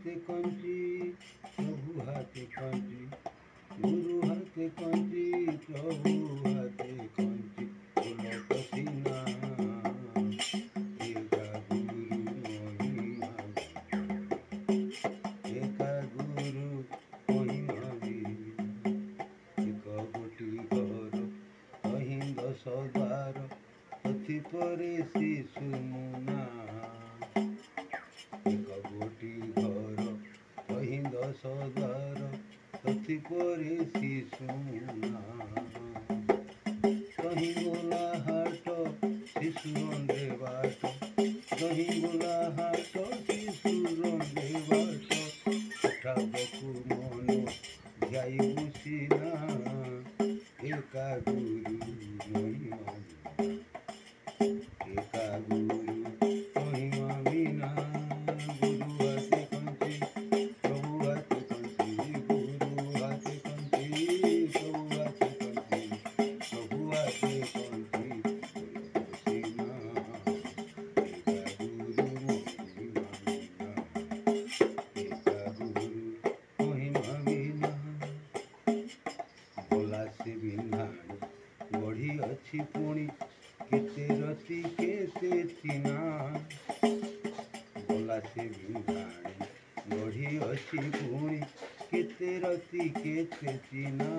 हाथे कंची प्रभु हाथे कंची गुरु हाथे कंची प्रभु हाथे कंची उलट सीना एका गुरु महिमा एका गुरु महिमा एक गोटी घर कहीं 10 द्वार पथि परे शिशु मुना एक गोटी घर कहीं 10 द्वार पथि परे शिशु मुना कहीं गोला हाट शिशु रंगे बाट कहीं गोला हाट शिशु रंगे बाट ठाकु मन ध्याई बुसिना एका गुरु महिमा एका गुरु महिमा बिना गुरु हाथे कंची प्रभु हाथे कंची गुरु हाथे कंची प्रभु हाथे कंची प्रभु हाथे कंची सीना एका गुरु महिमा एका गुरु महिमा बिना बोला से बिन्धाणी गढ़ी अच्छी पुणी केते रति केते चिना बोला से बिन्धाणी गढ़ी अच्छी पुणी केते रति केते चिना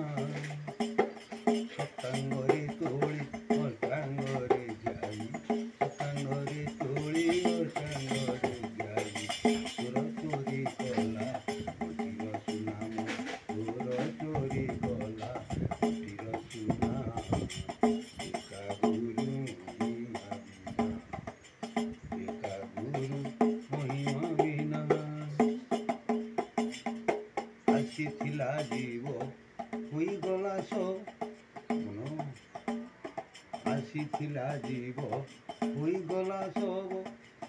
सतांगरे तोड़ी अटांगरे जाई सतांगरे तोड़ी अटांगरे जाई तोर चोरी कला मोतीर सुनाम तोर चोरी कला मोतीर सुनाम एका गुरु महिमा बिना एका गुरु महिमा बिना आसीथिला जीव होई गला सब आसीथिला जीव होई गला सब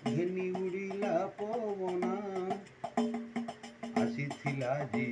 घेनी उड़िला पवना आसीथिला जीव